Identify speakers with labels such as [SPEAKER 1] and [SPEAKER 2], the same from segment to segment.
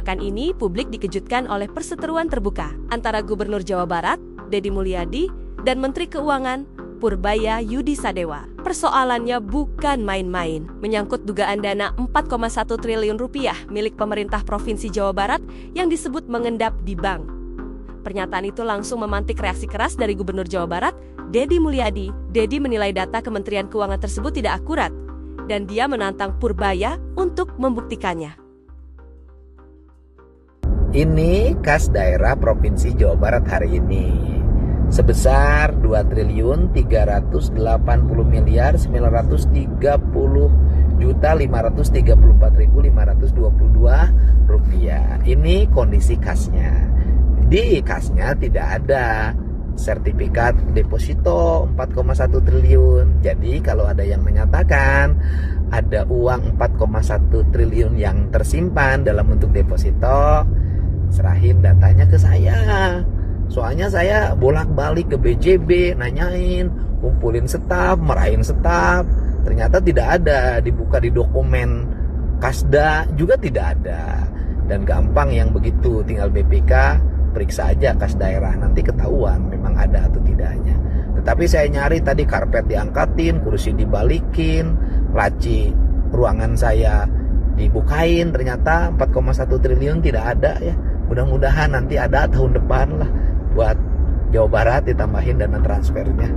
[SPEAKER 1] Pekan ini, publik dikejutkan oleh perseteruan terbuka antara Gubernur Jawa Barat, Deddy Mulyadi, dan Menteri Keuangan, Purbaya Yudi Sadewa. Persoalannya bukan main-main, menyangkut dugaan dana 4,1 triliun rupiah milik pemerintah Provinsi Jawa Barat yang disebut mengendap di bank. Pernyataan itu langsung memantik reaksi keras dari Gubernur Jawa Barat, Deddy Mulyadi. Deddy menilai data Kementerian Keuangan tersebut tidak akurat, dan dia menantang Purbaya untuk membuktikannya.
[SPEAKER 2] Ini kas daerah Provinsi Jawa Barat hari ini sebesar 2.380.930.534.000 rupiah. Ini kondisi kasnya. Di kasnya tidak ada sertifikat deposito 4,1 triliun. Jadi kalau ada yang menyatakan ada uang 4,1 triliun yang tersimpan dalam bentuk deposito, serahin datanya ke saya. Soalnya saya bolak-balik ke BJB, nanyain, kumpulin staf, merahin staf. Ternyata tidak ada, dibuka di dokumen Kasda juga tidak ada. Dan gampang yang begitu, tinggal BPK periksa aja kas daerah, nanti ketahuan memang ada atau tidaknya. Tetapi saya nyari tadi karpet diangkatin, kursi dibalikin, laci ruangan saya dibukain, ternyata 4,1 triliun tidak ada ya. Mudah-mudahan nanti ada tahun depan lah buat Jawa Barat ditambahin dana transfernya.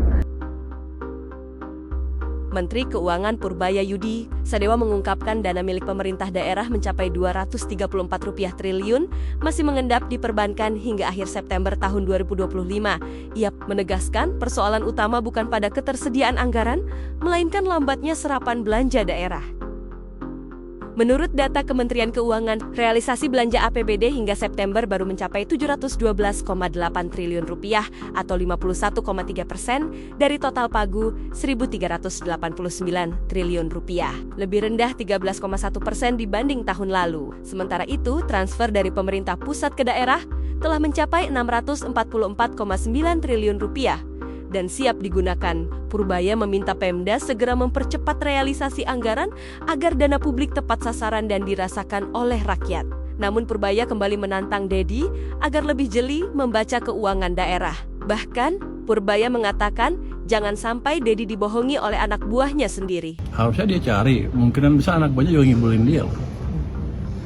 [SPEAKER 1] Menteri Keuangan Purbaya Yudi Sadewa mengungkapkan dana milik pemerintah daerah mencapai Rp234 triliun masih mengendap di perbankan hingga akhir September tahun 2025. Ia menegaskan persoalan utama bukan pada ketersediaan anggaran, melainkan lambatnya serapan belanja daerah. Menurut data Kementerian Keuangan, realisasi belanja APBD hingga September baru mencapai Rp712,8 triliun atau 51,3% dari total pagu Rp1.389 triliun. Lebih rendah 13,1% dibanding tahun lalu. Sementara itu, transfer dari pemerintah pusat ke daerah telah mencapai Rp644,9 triliun dan siap digunakan. Purbaya meminta Pemda segera mempercepat realisasi anggaran agar dana publik tepat sasaran dan dirasakan oleh rakyat. Namun Purbaya kembali menantang Deddy agar lebih jeli membaca keuangan daerah. Bahkan, Purbaya mengatakan jangan sampai Deddy dibohongi oleh anak buahnya sendiri.
[SPEAKER 3] Harusnya dia cari, mungkinan bisa anak buahnya juga ngibulin dia.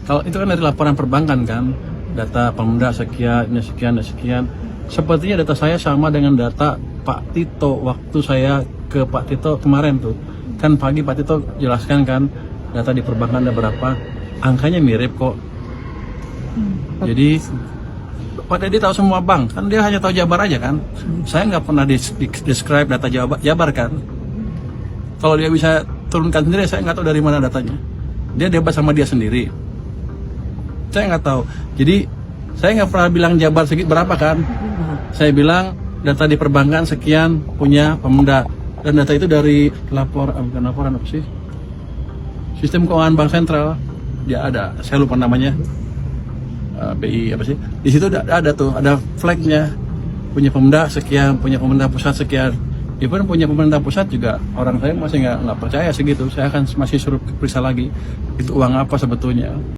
[SPEAKER 3] Kalau itu kan dari laporan perbankan kan, data Pemda sekian. Sepertinya data saya sama dengan data Pak Tito waktu saya ke Pak Tito kemarin tuh. Kan pagi Pak Tito jelaskan kan data di perbankan ada berapa, angkanya mirip kok. Jadi Pak Deddy tahu semua bank, kan dia hanya tahu Jabar aja kan. Saya nggak pernah describe data Jabar kan. Kalau dia bisa turunkan sendiri, saya nggak tahu dari mana datanya. Dia debat sama dia sendiri. Saya nggak tahu. Jadi saya nggak pernah bilang Jabar segitu berapa kan. Saya bilang data di perbankan sekian punya Pemda, dan data itu dari laporan apa sih? Sistem Keuangan Bank Sentral. Dia ada, saya lupa namanya. BI apa sih? Di situ ada tuh, ada flagnya. Punya Pemda sekian, punya pemerintah pusat sekian. Even punya pemerintah pusat juga orang saya masih nggak percaya segitu. Saya akan masih suruh periksa lagi itu uang apa sebetulnya.